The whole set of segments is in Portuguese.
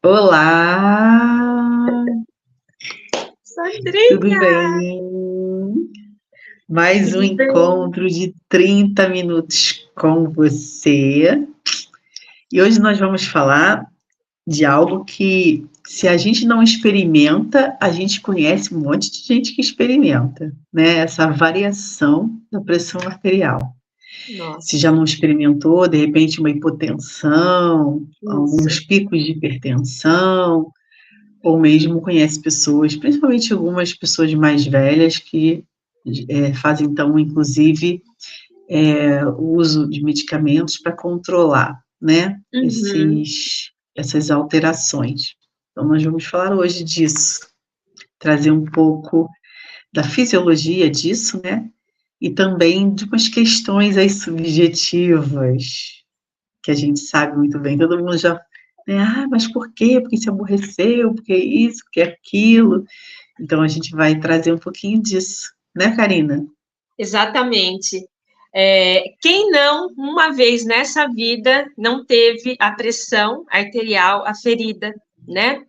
Olá, tudo Sandrinha, bem? Mais um tudo bem? encontro de 30 minutos com você. E hoje nós vamos falar de algo que, se a gente não experimenta, a gente conhece um monte de gente que experimenta, né? Essa variação da pressão arterial. Se já Nossa, não experimentou, de repente, uma hipotensão, alguns isso. picos de hipertensão, ou mesmo conhece pessoas, principalmente algumas pessoas mais velhas, que fazem, então, inclusive, o uso de medicamentos para controlar, né, Uhum. essas alterações. Então, nós vamos falar hoje disso, trazer um pouco da fisiologia disso, né, e também de umas questões aí subjetivas, que a gente sabe muito bem, todo mundo já, né, mas por quê? Porque se aborreceu, porque isso, porque aquilo. Então, a gente vai trazer um pouquinho disso, né, Karina? Exatamente. Quem não, uma vez nessa vida, não teve a pressão arterial aferida, né?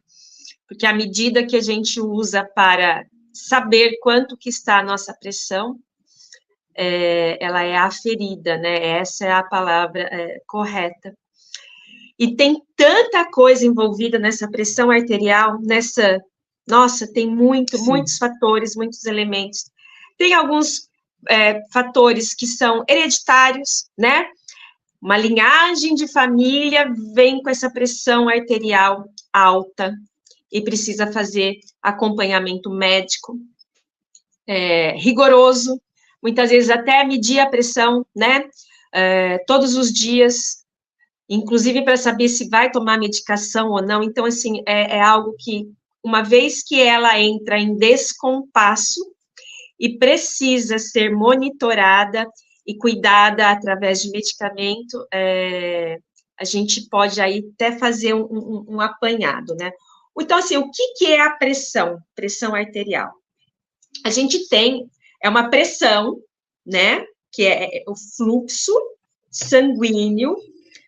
Porque a medida que a gente usa para saber quanto que está a nossa pressão, ela é aferida, né? Essa é a palavra correta. E tem tanta coisa envolvida nessa pressão arterial, nossa, tem Sim. muitos fatores, muitos elementos. Tem alguns fatores que são hereditários, né? Uma linhagem de família vem com essa pressão arterial alta e precisa fazer acompanhamento médico rigoroso, muitas vezes até medir a pressão, né? Todos os dias, inclusive para saber se vai tomar medicação ou não. Então, assim, é algo que, uma vez que ela entra em descompasso e precisa ser monitorada e cuidada através de medicamento, a gente pode aí até fazer um apanhado, né? Então, assim, o que é a pressão? Pressão arterial. A gente tem, uma pressão, né? Que é o fluxo sanguíneo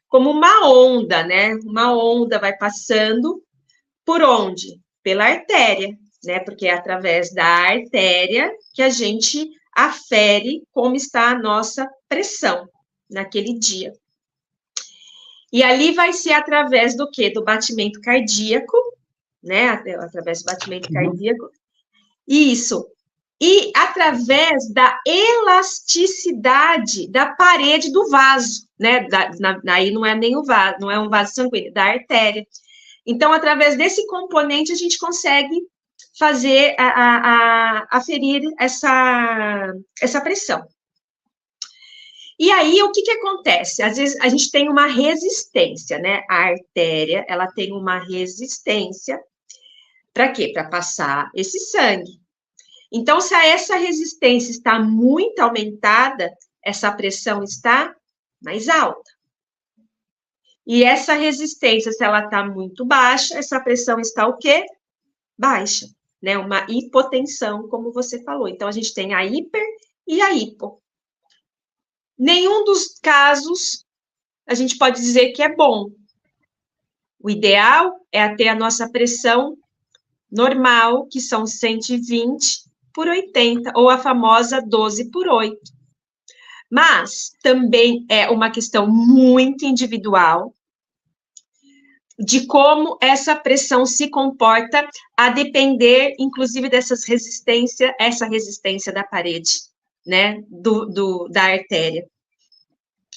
como uma onda, né? Uma onda vai passando por onde? Pela artéria, né? Porque é através da artéria que a gente afere como está a nossa pressão naquele dia. E ali vai ser através do quê? Do batimento cardíaco, né? Através do batimento Uhum. cardíaco. Isso. E através da elasticidade da parede do vaso, né? Aí não é nem o vaso, não é um vaso sanguíneo, da artéria. Então, através desse componente, a gente consegue fazer, aferir essa pressão. E aí, o que acontece? Às vezes, a gente tem uma resistência, né? A artéria, ela tem uma resistência. Para quê? Para passar esse sangue. Então, se essa resistência está muito aumentada, essa pressão está mais alta. E essa resistência, se ela está muito baixa, essa pressão está o quê? Baixa, né? Uma hipotensão, como você falou. Então, a gente tem a hiper e a hipo. Nenhum dos casos a gente pode dizer que é bom. O ideal é ter a nossa pressão normal, que são 120 por 80, ou a famosa 12 por 8. Mas também é uma questão muito individual de como essa pressão se comporta, a depender, inclusive, essa resistência da parede, né, da artéria.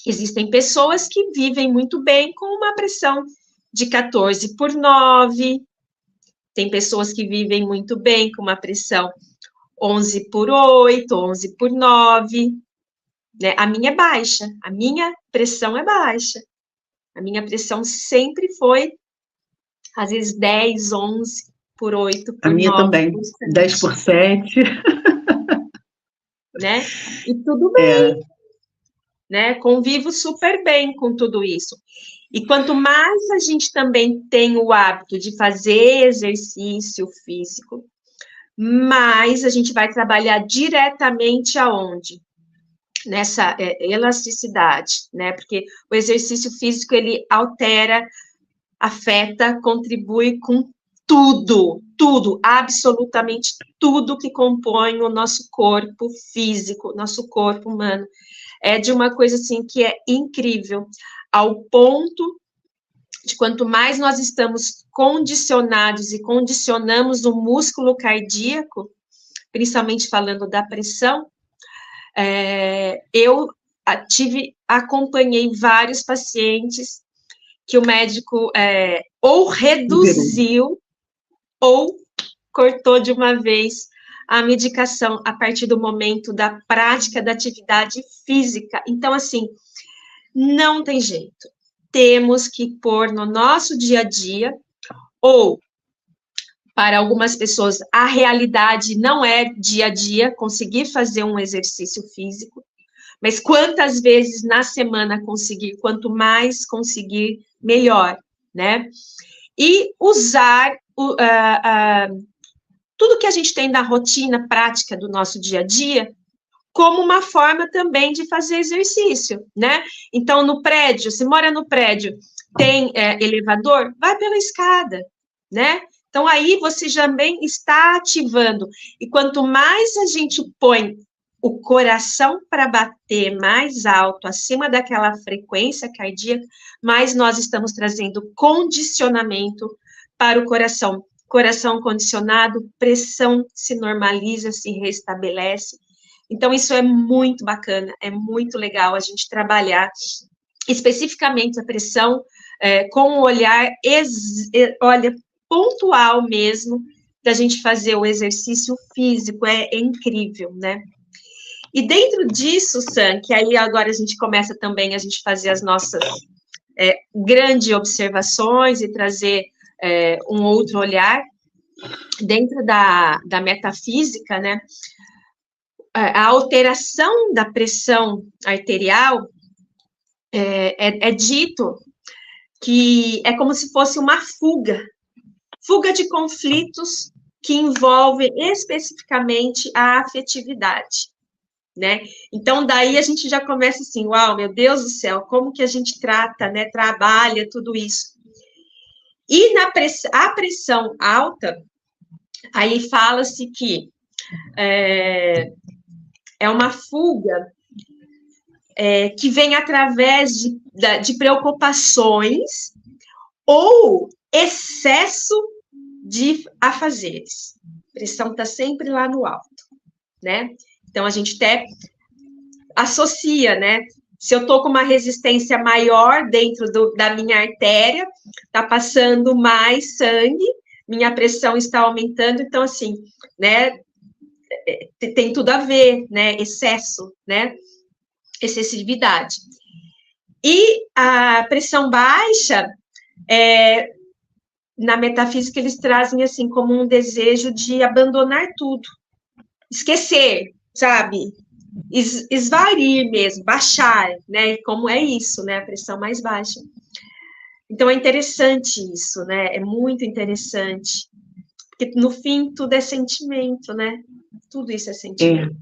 Existem pessoas que vivem muito bem com uma pressão de 14 por 9, tem pessoas que vivem muito bem com uma pressão 11 por 8, 11 por 9, né? A minha é baixa, a minha pressão é baixa. A minha pressão sempre foi, às vezes, 10, 11 por 8, A por minha 9 também, por 10 7, por 7. né? E tudo bem, É, né? Convivo super bem com tudo isso. E quanto mais a gente também tem o hábito de fazer exercício físico, mais a gente vai trabalhar diretamente aonde? Nessa elasticidade, né? Porque o exercício físico, ele altera afeta, contribui com tudo, tudo, absolutamente tudo que compõe o nosso corpo físico, nosso corpo humano. É de uma coisa assim que é incrível, ao ponto de quanto mais nós estamos condicionados e condicionamos o músculo cardíaco, principalmente falando da pressão, eu acompanhei vários pacientes que o médico ou reduziu ou cortou de uma vez a medicação a partir do momento da prática da atividade física. Então, assim, não tem jeito. Temos que pôr no nosso dia a dia, ou, para algumas pessoas, a realidade não é dia a dia, conseguir fazer um exercício físico, mas quantas vezes na semana conseguir, quanto mais conseguir, melhor, né? E usar tudo que a gente tem na rotina prática do nosso dia a dia como uma forma também de fazer exercício, né? Então, no prédio, se mora no prédio, tem elevador, vai pela escada, né? Então, aí você também está ativando. E quanto mais a gente põe o coração para bater mais alto, acima daquela frequência cardíaca, mais nós estamos trazendo condicionamento para o coração. Coração condicionado, pressão se normaliza, se restabelece. Então, isso é muito bacana, é muito legal a gente trabalhar especificamente a pressão com um olhar, pontual mesmo, da gente fazer o exercício físico, é incrível, né? E dentro disso, Sam, que aí agora a gente começa também a gente fazer as nossas grandes observações e trazer um outro olhar, dentro da metafísica, né? A alteração da pressão arterial é dito que é como se fosse uma fuga de conflitos que envolve especificamente a afetividade, né? Então, daí a gente já começa assim, uau, meu Deus do céu, como que a gente trata, né, trabalha tudo isso. E a pressão alta, aí fala-se que é uma fuga que vem através de preocupações ou excesso de afazeres. A pressão está sempre lá no alto, né? Então, a gente até associa, né? Se eu estou com uma resistência maior dentro da minha artéria, está passando mais sangue, minha pressão está aumentando, então, assim, né? Tem tudo a ver, né? Excesso, né? Excessividade. E a pressão baixa, na metafísica, eles trazem assim como um desejo de abandonar tudo, esquecer, sabe? Esvair mesmo, baixar, né? Como é isso, né? A pressão mais baixa. Então, é interessante isso, né? É muito interessante. Porque, no fim, tudo é sentimento, né? Tudo isso é sentimento.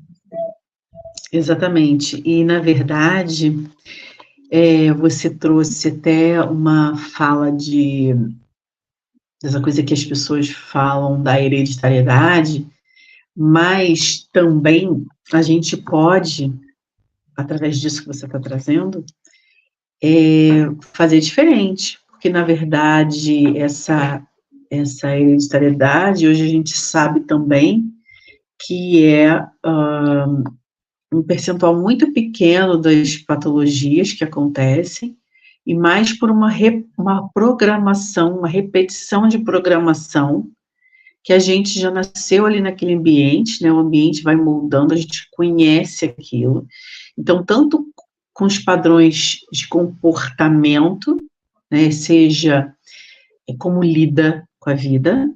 Exatamente. E, na verdade, você trouxe até uma fala dessa coisa que as pessoas falam da hereditariedade, mas também a gente pode, através disso que você está trazendo, fazer diferente, porque, na verdade, essa hereditariedade, hoje a gente sabe também que é um percentual muito pequeno das patologias que acontecem, e mais por uma programação, uma repetição de programação, que a gente já nasceu ali naquele ambiente, né, o ambiente vai moldando, a gente conhece aquilo. Então, tanto com os padrões de comportamento, né, seja como lida com a vida,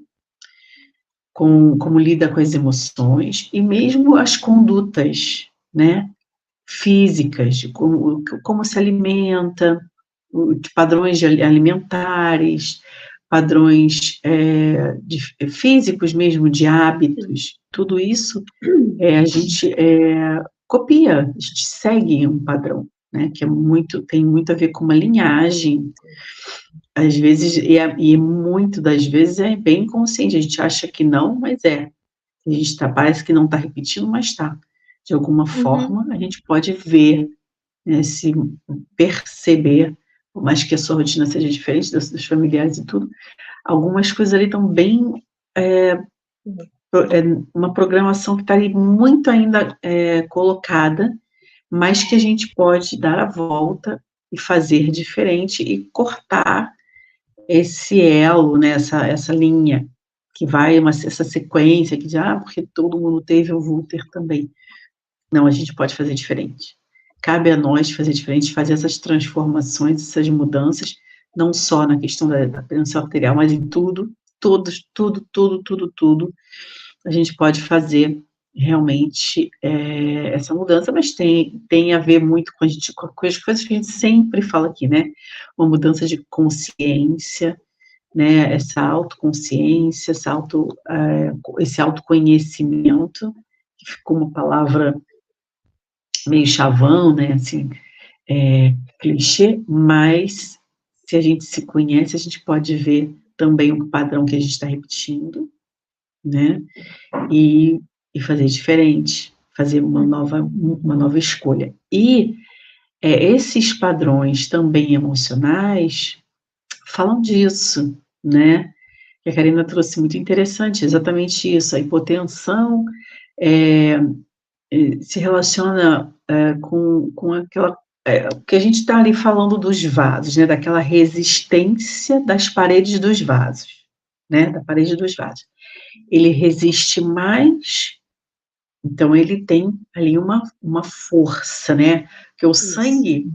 como lida com as emoções, e mesmo as condutas, né, físicas, de como se alimenta, de padrões alimentares, padrões físicos mesmo, de hábitos, tudo isso a gente copia, a gente segue um padrão. né, que tem muito a ver com uma linhagem, às vezes, e muito das vezes é bem inconsciente, a gente acha que não, mas é. A gente parece que não está repetindo, mas está. De alguma forma, a gente pode ver, né, se perceber, por mais que a sua rotina seja diferente dos familiares e tudo, algumas coisas ali estão bem, uma programação que está ali muito ainda colocada, mas que a gente pode dar a volta e fazer diferente e cortar esse elo, né, essa linha, que vai, essa sequência, que diz, porque todo mundo teve, eu vou ter também. Não, a gente pode fazer diferente. Cabe a nós fazer diferente, fazer essas transformações, essas mudanças, não só na questão da pressão arterial, mas em tudo, tudo, a gente pode fazer realmente essa mudança, mas tem a ver muito com as coisas que a gente sempre fala aqui, né? Uma mudança de consciência, né? Essa autoconsciência, esse autoconhecimento, que ficou uma palavra meio chavão, né? Assim, clichê, mas se a gente se conhece, a gente pode ver também um padrão que a gente está repetindo, né? E fazer diferente, fazer uma nova escolha. E esses padrões também emocionais falam disso, né? Que a Karina trouxe muito interessante, exatamente isso, a hipotensão se relaciona com aquela, que a gente está ali falando dos vasos, né? Daquela resistência das paredes dos vasos, né? Da parede dos vasos. Ele resiste mais, então ele tem ali uma força, né? Porque o sangue,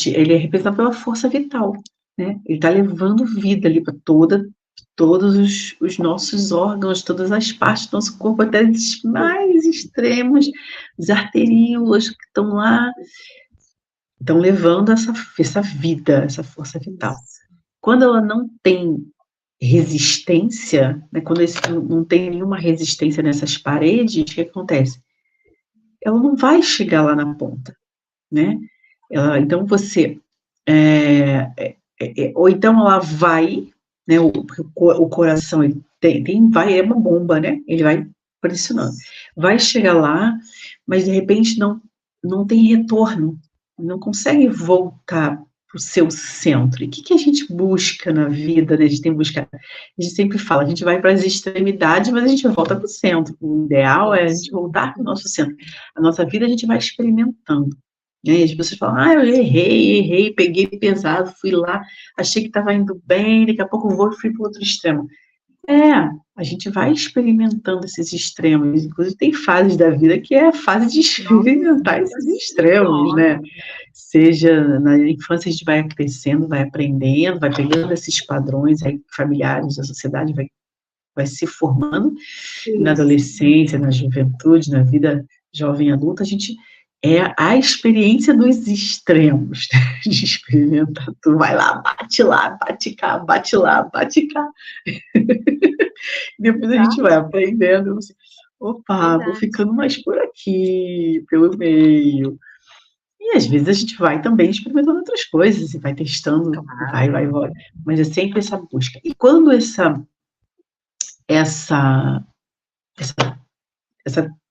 ele é representado pela força vital, né? Ele está levando vida ali para todos os nossos órgãos, todas as partes do nosso corpo, até os mais extremos, os arteríolas que estão lá, estão levando essa vida, essa força vital. Quando ela não tem resistência, né, quando não tem nenhuma resistência nessas paredes, o que acontece? Ela não vai chegar lá na ponta, né? Então você, ou então ela vai, né? O coração ele vai, é uma bomba, né? Ele vai pressionando, vai chegar lá, mas de repente não tem retorno, não consegue voltar para o seu centro. E o que a gente busca na vida, né? A gente sempre fala, a gente vai para as extremidades, mas a gente volta para o centro. O ideal é a gente voltar para o nosso centro. A nossa vida a gente vai experimentando. E as pessoas falam, eu errei, peguei pesado, fui lá, achei que estava indo bem, daqui a pouco eu vou e fui para o outro extremo. A gente vai experimentando esses extremos, inclusive tem fases da vida que é a fase de experimentar esses extremos, né? Seja na infância a gente vai crescendo, vai aprendendo, vai pegando esses padrões aí, familiares, da sociedade vai se formando, na adolescência, na juventude, na vida jovem adulta, a gente a experiência dos extremos, né? De experimentar tudo, vai lá, bate cá, bate lá, bate cá. Depois a gente vai aprendendo, opa, vou ficando mais por aqui, pelo meio. E às vezes a gente vai também experimentando outras coisas, e vai testando, vai, mas é sempre essa busca. E quando essa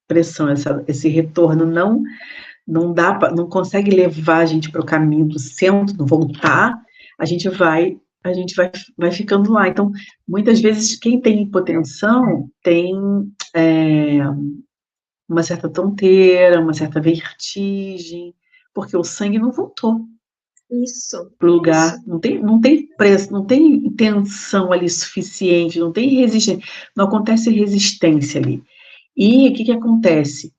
pressão, esse retorno não consegue levar a gente para o caminho do centro, voltar, a gente vai ficando lá. Então, muitas vezes, quem tem hipotensão tem uma certa tonteira, uma certa vertigem, porque o sangue não voltou. Isso. Para o lugar, não tem preço, não tem tensão ali suficiente, não tem resistência, não acontece resistência ali. E o que acontece?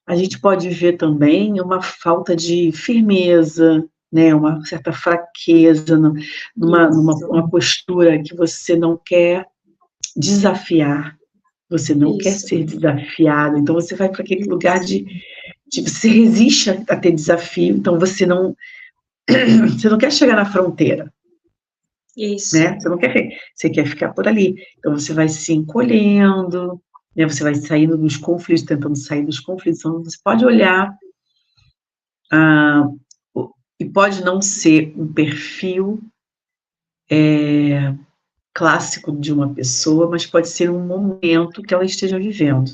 A gente pode ver também uma falta de firmeza, né, uma certa fraqueza, numa postura que você não quer desafiar, você não quer ser desafiado, então você vai para aquele lugar de você resiste a ter desafio, então você não quer chegar na fronteira. Isso. Né? Você quer ficar por ali. Então você vai se encolhendo, né? Você vai saindo dos conflitos, tentando sair dos conflitos. Então você pode olhar E pode não ser um perfil clássico de uma pessoa, mas pode ser um momento que ela esteja vivendo,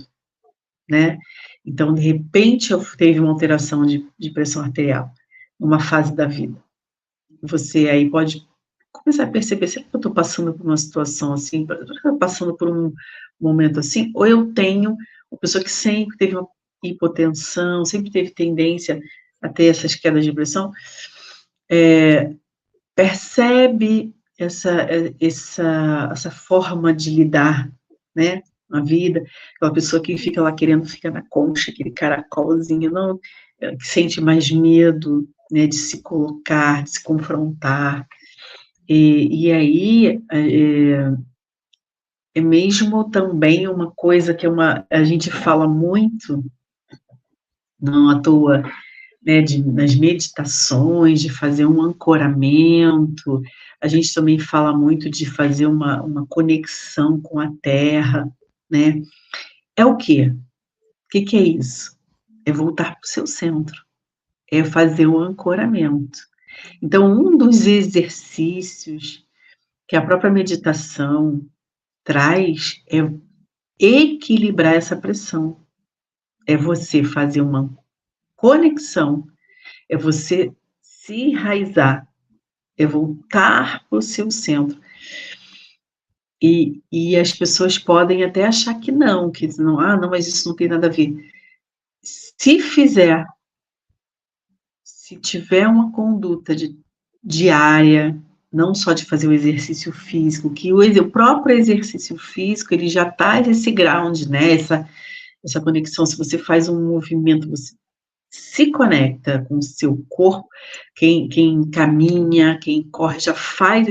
né? Então, de repente, eu teve uma alteração de pressão arterial, numa fase da vida. Você aí pode começar a perceber, será que eu estou passando por uma situação assim, estou passando por um momento assim, ou eu tenho uma pessoa que sempre teve uma hipotensão, sempre teve tendência a ter essas quedas de pressão, percebe essa forma de lidar, né, a vida, aquela pessoa que fica lá querendo ficar na concha, aquele caracolzinho, não, que sente mais medo, né, de se colocar, de se confrontar, e aí, é mesmo também uma coisa que a gente fala muito, não à toa, né, nas meditações, de fazer um ancoramento, a gente também fala muito de fazer uma conexão com a Terra, né, é o quê? O que é isso? É voltar para o seu centro, é fazer um ancoramento. Então, um dos exercícios que a própria meditação traz é equilibrar essa pressão, é você fazer uma conexão, é você se enraizar, é voltar para o seu centro. E as pessoas podem até achar que não, não, mas isso não tem nada a ver. Se fizer, se tiver uma conduta diária, não só de fazer o exercício físico, que o próprio exercício físico, ele já traz esse ground, né, essa conexão, se você faz um movimento, você se conecta com o seu corpo, quem caminha, quem corre, já faz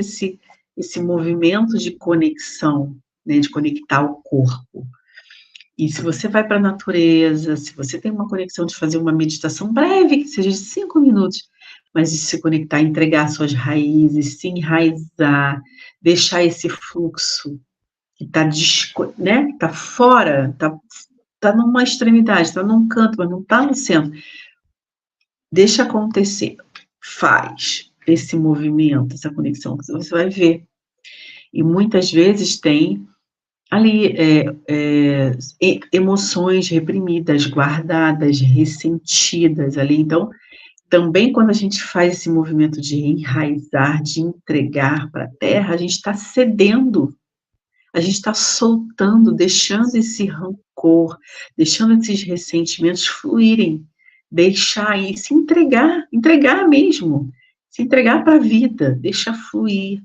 esse movimento de conexão, né, de conectar o corpo. E se você vai para a natureza, se você tem uma conexão de fazer uma meditação breve, que seja de 5 minutos, mas de se conectar, entregar suas raízes, se enraizar, deixar esse fluxo que está, né, tá fora, está numa extremidade, está num canto, mas não está no centro. Deixa acontecer, faz esse movimento, essa conexão, que você vai ver. E muitas vezes tem ali emoções reprimidas, guardadas, ressentidas ali. Então, também quando a gente faz esse movimento de enraizar, de entregar para a terra, a gente está cedendo, a gente está soltando, deixando esse rancor, deixando esses ressentimentos fluírem, deixar aí, se entregar mesmo, se entregar para a vida, deixar fluir,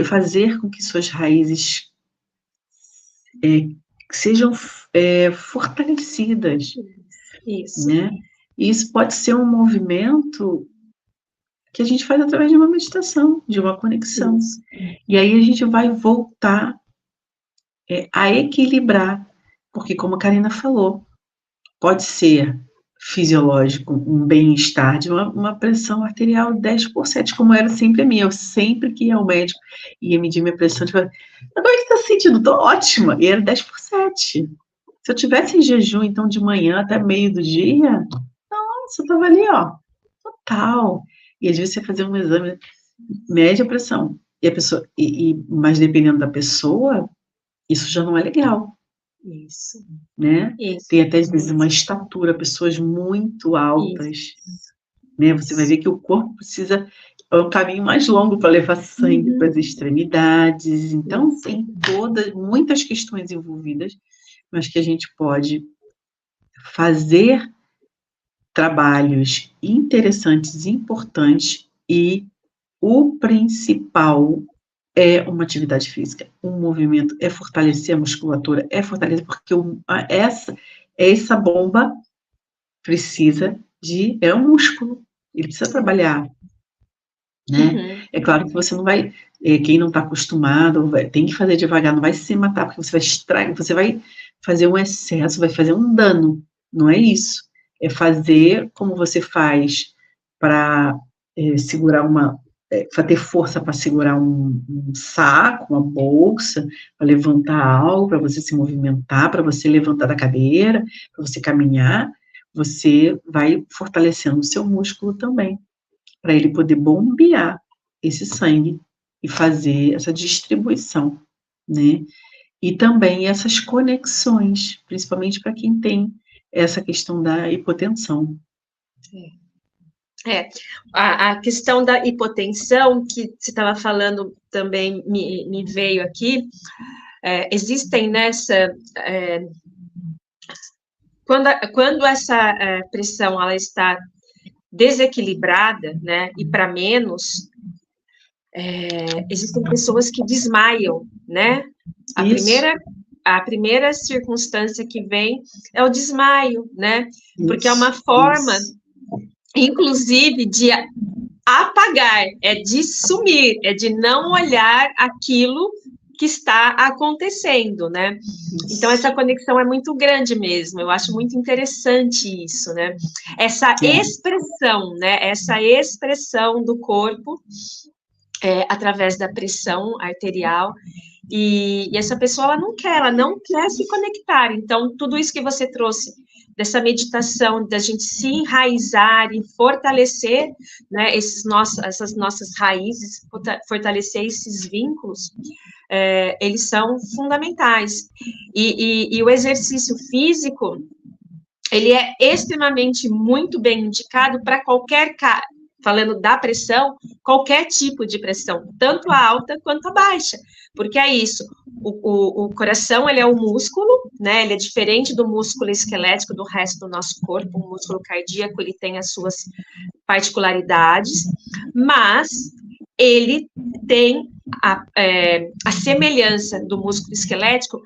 fazer com que suas raízes sejam fortalecidas. Isso. Né? E isso pode ser um movimento que a gente faz através de uma meditação, de uma conexão. Isso. E aí a gente vai voltar a equilibrar, porque como a Karina falou, pode ser fisiológico, um bem-estar de uma pressão arterial 10%, como era sempre a minha. Eu sempre que ia ao médico, ia medir minha pressão, tipo, como é que está sentindo? Estou ótima. E era 10%. Se eu tivesse em jejum, então, de manhã até meio do dia, nossa, eu estava ali, ó, total. E às vezes você fazia um exame, mede a pressão, e a pessoa, mas dependendo da pessoa, isso já não é legal. Isso. Né? Isso. Tem até, às vezes, uma estatura, pessoas muito altas, né? Você vai ver que o corpo precisa, é um caminho mais longo para levar sangue para as extremidades, então tem muitas questões envolvidas, mas que a gente pode fazer trabalhos interessantes, importantes, e o principal é uma atividade física, um movimento, é fortalecer a musculatura, porque essa bomba precisa é um músculo, ele precisa trabalhar, né? É claro que você não vai, quem não está acostumado, tem que fazer devagar, não vai se matar, porque você vai fazer um excesso, vai fazer um dano, não é isso, é fazer como você faz para segurar para ter força para segurar um saco, uma bolsa, para levantar algo, para você se movimentar, para você levantar da cadeira, para você caminhar. você vai fortalecendo o seu músculo também, para ele poder bombear esse sangue e fazer essa distribuição, né? E também essas conexões, principalmente para quem tem essa questão da hipotensão. A questão da hipotensão, que você estava falando também, me veio aqui, existem nessa... quando essa pressão ela está desequilibrada, né, e para menos, existem pessoas que desmaiam, né? A primeira circunstância que vem é o desmaio, né? Porque é uma forma, inclusive, de apagar, é de sumir, é de não olhar aquilo que está acontecendo, né? Então, essa conexão é muito grande mesmo, eu acho muito interessante isso, né? Essa expressão, né? Essa expressão do corpo através da pressão arterial, e essa pessoa, ela não quer se conectar. Então, tudo isso que você trouxe, dessa meditação, da gente se enraizar e fortalecer, né, essas nossas raízes, fortalecer esses vínculos, eles são fundamentais. E o exercício físico, ele é extremamente muito bem indicado para qualquer falando da pressão, qualquer tipo de pressão, tanto a alta quanto a baixa, porque é isso, o coração, ele é um músculo, né, ele é diferente do músculo esquelético do resto do nosso corpo, o músculo cardíaco, ele tem as suas particularidades, mas ele tem a semelhança do músculo esquelético,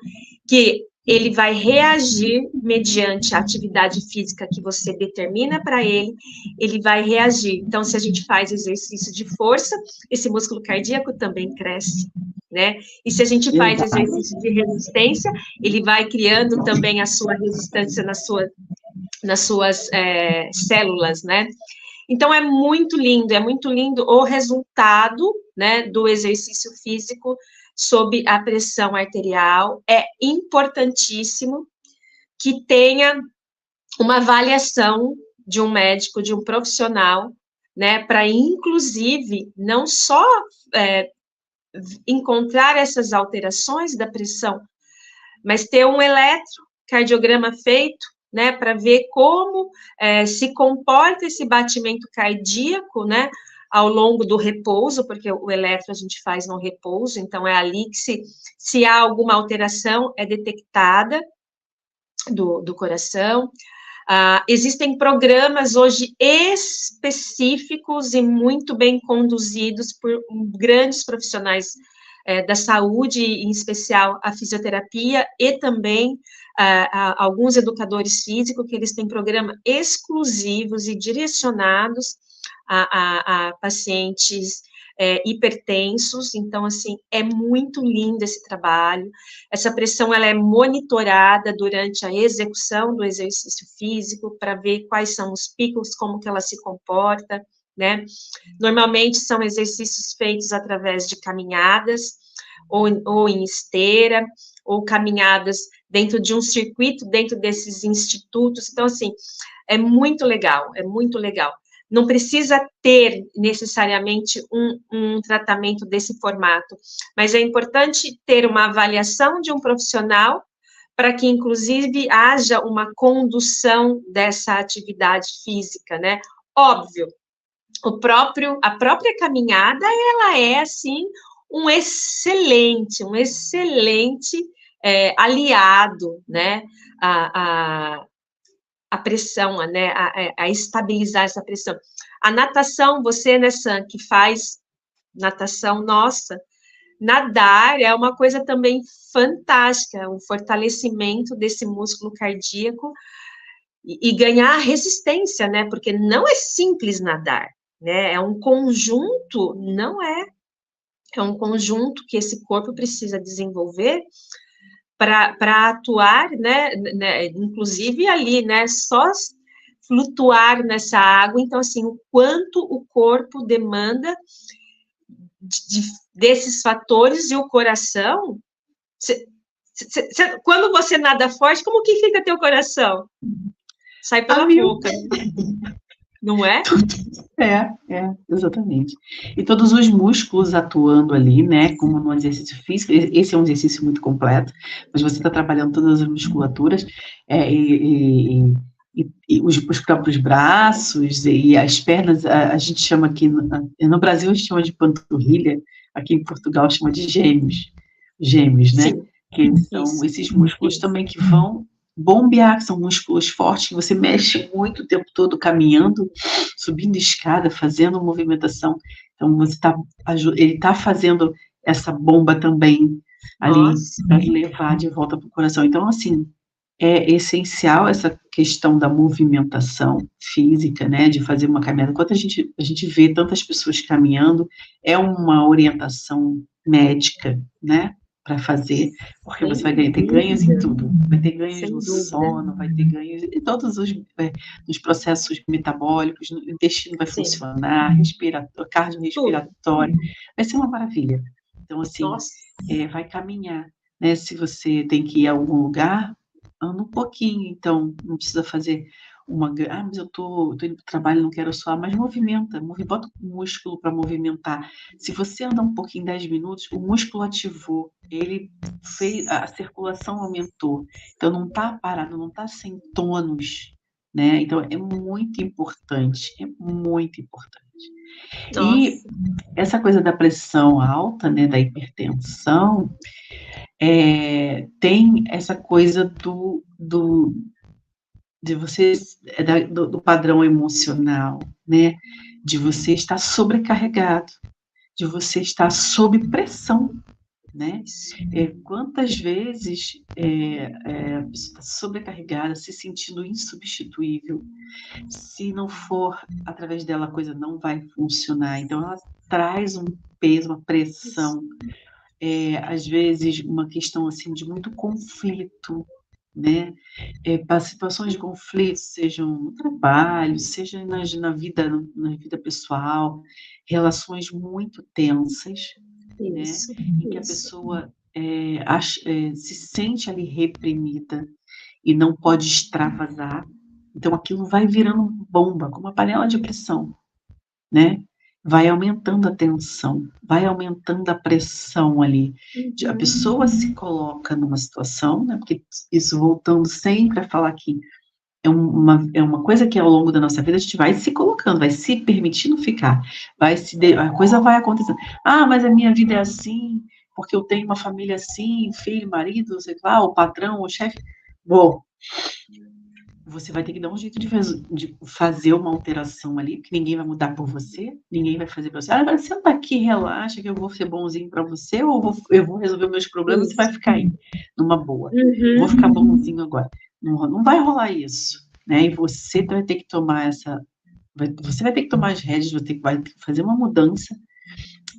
que ele vai reagir mediante a atividade física que você determina para ele, ele vai reagir. Então, se a gente faz exercício de força, esse músculo cardíaco também cresce, né? E se a gente faz exercício de resistência, ele vai criando também a sua resistência nas suas células, né? Então, é muito lindo o resultado, né, do exercício físico sob a pressão arterial. É importantíssimo que tenha uma avaliação de um médico, de um profissional, né, para, inclusive, não só encontrar essas alterações da pressão, mas ter um eletrocardiograma feito, né, para ver como se comporta esse batimento cardíaco, né, ao longo do repouso, porque o eletro a gente faz no repouso, então é ali que se há alguma alteração é detectada do coração. Existem programas hoje específicos e muito bem conduzidos por grandes profissionais da saúde, em especial a fisioterapia, e também alguns educadores físicos, que eles têm programas exclusivos e direcionados a pacientes hipertensos. Então, assim, é muito lindo esse trabalho. Essa pressão, ela é monitorada durante a execução do exercício físico, para ver quais são os picos, como que ela se comporta, né? Normalmente, são exercícios feitos através de caminhadas, ou em esteira, ou caminhadas dentro de um circuito, dentro desses institutos. Então, assim, é muito legal, é muito legal. Não precisa ter necessariamente um tratamento desse formato, mas é importante ter uma avaliação de um profissional para que, inclusive, haja uma condução dessa atividade física, né? Óbvio, a própria caminhada, ela é, assim, um excelente aliado, né, a pressão, né, a estabilizar essa pressão. A natação, você, né, Sam, que faz natação, nossa, nadar é uma coisa também fantástica, um fortalecimento desse músculo cardíaco e ganhar resistência, né, porque não é simples nadar, né, é um conjunto, é um conjunto que esse corpo precisa desenvolver para atuar, né, inclusive ali, né, só flutuar nessa água. Então, assim, o quanto o corpo demanda desses fatores, e o coração, quando você nada forte, como que fica teu coração? Sai pela boca, não é? Exatamente. E todos os músculos atuando ali, né, como no exercício físico, esse é um exercício muito completo, mas você está trabalhando todas as musculaturas, e os próprios braços e as pernas, a gente chama aqui, no Brasil a gente chama de panturrilha, aqui em Portugal chama de gêmeos, né? Sim. Que são esses músculos também que vão bombear, que são músculos fortes, que você mexe muito o tempo todo caminhando, subindo escada, fazendo movimentação. Então, ele está fazendo essa bomba também ali para levar de volta para o coração. Então, assim, é essencial essa questão da movimentação física, né, de fazer uma caminhada. Quando a gente vê tantas pessoas caminhando, é uma orientação médica, né, para fazer, porque você vai ter ganhos em tudo, vai ter ganhos no sono, vai ter ganhos em todos os processos metabólicos, o intestino vai funcionar, cardiorrespiratório, vai ser uma maravilha. Então, assim, vai caminhar, né, se você tem que ir a algum lugar, anda um pouquinho, então, não precisa fazer mas eu tô indo para o trabalho, não quero suar, mas bota o músculo para movimentar. Se você anda um pouquinho, 10 minutos, o músculo ativou, ele fez, a circulação aumentou, então não está parado, não está sem tônus, né? Então, é muito importante, E essa coisa da pressão alta, né, da hipertensão, tem essa coisa de você, do padrão emocional, né? De você estar sobrecarregado, de você estar sob pressão, né? Quantas vezes a pessoa está sobrecarregada, se sentindo insubstituível, se não for através dela, a coisa não vai funcionar. Então, ela traz um peso, uma pressão, às vezes uma questão assim de muito conflito, né? Para situações de conflito, sejam no trabalho, seja na vida pessoal, relações muito tensas, né? Em que a pessoa se sente ali reprimida e não pode extravasar. Então, aquilo vai virando bomba, como uma panela de pressão, né? Vai aumentando a tensão, vai aumentando a pressão ali. A pessoa se coloca numa situação, né? Porque isso, voltando sempre a falar que é uma coisa que ao longo da nossa vida a gente vai se colocando, vai se permitindo ficar, a coisa vai acontecendo. Ah, mas a minha vida é assim, porque eu tenho uma família assim, filho, marido, sei lá, o patrão, o chefe. Bom, você vai ter que dar um jeito de fazer uma alteração ali, porque ninguém vai mudar por você, ninguém vai fazer para você. Agora, senta aqui, relaxa, que eu vou ser bonzinho para você, ou eu vou resolver meus problemas e você vai ficar aí, numa boa. Eu vou ficar bonzinho agora. Não vai rolar isso, né? E você vai ter que tomar você vai ter que tomar as rédeas, vai ter que fazer uma mudança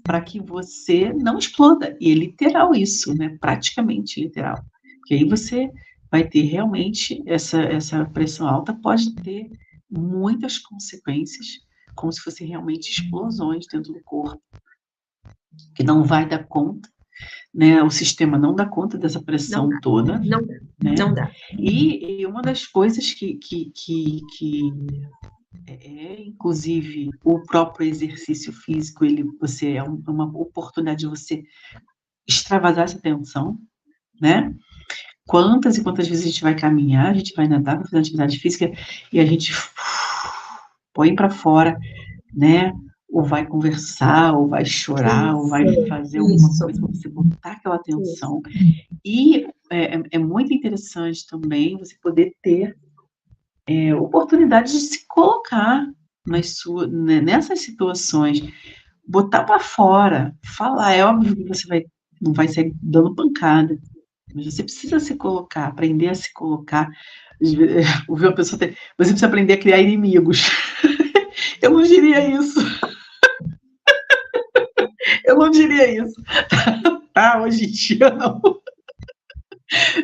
para que você não exploda. E é literal isso, né? Praticamente literal. Porque aí você vai ter realmente essa pressão alta, pode ter muitas consequências, como se fossem realmente explosões dentro do corpo, que não vai dar conta, né? O sistema não dá conta dessa pressão toda. Não dá. E uma das coisas que inclusive, o próprio exercício físico, é uma oportunidade de você extravasar essa tensão, né? Quantas e quantas vezes a gente vai caminhar, a gente vai nadar, vai fazer atividade física e a gente põe para fora, né? Ou vai conversar, ou vai chorar, ou vai fazer alguma coisa para você botar aquela atenção. E é muito interessante também você poder ter oportunidade de se colocar nessas situações, botar para fora, falar. É óbvio que você não vai sair dando pancada, mas você precisa se colocar, aprender a se colocar. Ouvir uma pessoa você precisa aprender a criar inimigos. Eu não diria isso. Eu não diria isso. Hoje em dia não.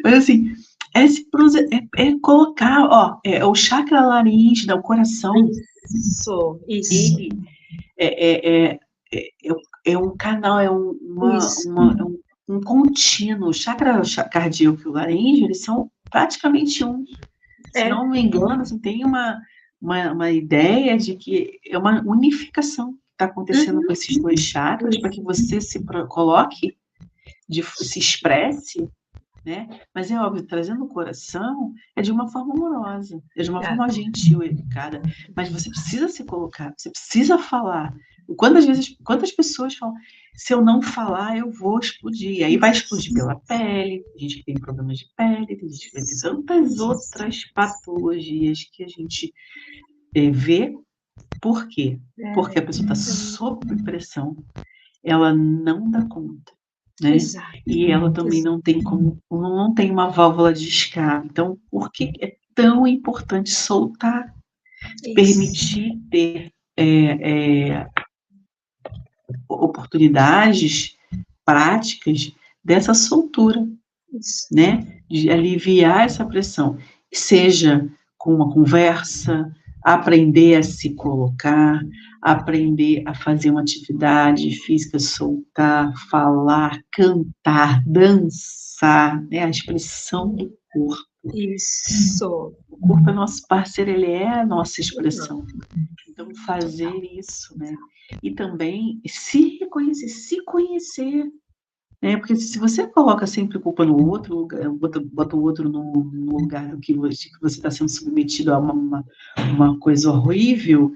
Mas assim, colocar, o chakra laríngeo, o coração. Isso. Ele é um canal, é um contínuo. O chakra cardíaco e o laríngeo, eles são praticamente um. Se não me engano, assim, tem uma ideia de que é uma unificação que está acontecendo com esses dois chakras, para que você se coloque, se expresse, né? Mas é óbvio, trazendo o coração é de uma forma amorosa, é de uma forma gentil, educada, mas você precisa se colocar, você precisa falar. Quantas pessoas falam, se eu não falar, eu vou explodir. Aí vai explodir pela pele, tem gente que tem problemas de pele, tem gente que tem tantas outras patologias que a gente vê. Por quê? Porque a pessoa está sob pressão, ela não dá conta, né? E ela também não tem uma válvula de escape. Então, por que é tão importante soltar, permitir ter oportunidades práticas dessa soltura, né? De aliviar essa pressão, seja com uma conversa, aprender a se colocar, aprender a fazer uma atividade física, soltar, falar, cantar, dançar, né? A expressão do corpo. Isso. O corpo é nosso parceiro, ele é a nossa expressão. Então, fazer isso, né? E também se reconhecer, se conhecer, né? Porque se você coloca sempre culpa no outro, bota o outro no lugar do que você está sendo submetido a uma coisa horrível,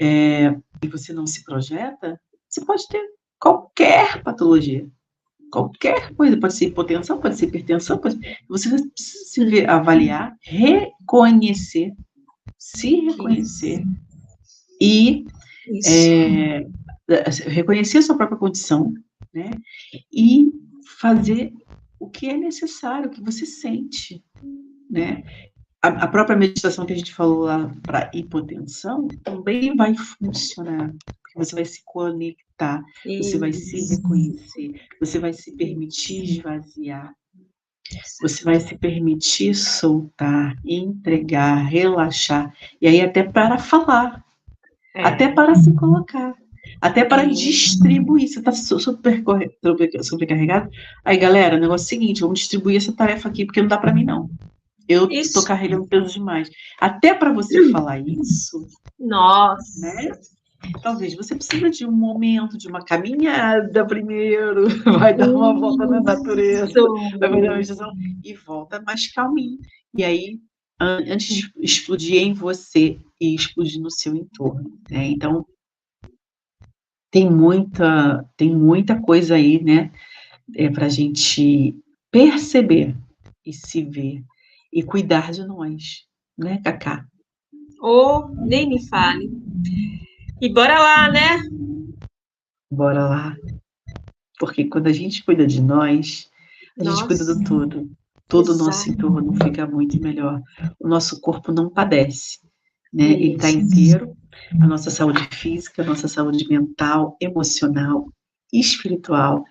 e você não se projeta, você pode ter qualquer patologia, qualquer coisa, pode ser hipotensão, pode ser hipertensão, você precisa se avaliar, reconhecer, se reconhecer e reconhecer a sua própria condição, né? E fazer o que é necessário, o que você sente, né? A própria meditação que a gente falou lá para hipotensão também vai funcionar, porque você vai se conectar, você vai se reconhecer, você vai se permitir esvaziar, você vai se permitir soltar, entregar, relaxar, e aí até para falar, até para se colocar, até para distribuir. Você está sobrecarregado? Aí, galera, o negócio é o seguinte, vamos distribuir essa tarefa aqui, porque não dá para mim, não. Eu estou carregando peso demais. Até para você falar isso, nossa, né? Talvez você precise de um momento, de uma caminhada primeiro, vai dar uma volta na natureza, vai fazer uma meditação e volta mais calminho. E aí, antes de explodir em você e explodir no seu entorno, né? Então, tem muita coisa aí, né? Para a gente perceber e se ver e cuidar de nós, né, Cacá? Nem me fale. E bora lá, né? Bora lá. Porque quando a gente cuida de nós, a gente cuida do todo. Todo o nosso entorno fica muito melhor. O nosso corpo não padece, né? Ele está inteiro. A nossa saúde física, a nossa saúde mental, emocional, espiritual,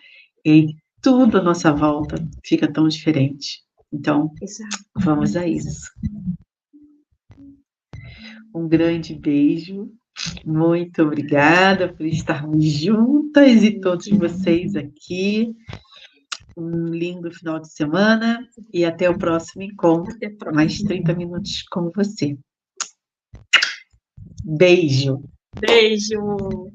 e tudo à nossa volta fica tão diferente. Então, vamos a isso. Um grande beijo. Muito obrigada por estarmos juntas e todos vocês aqui. Um lindo final de semana e até o próximo encontro. Mais 30 minutos com você. Beijo. Beijo.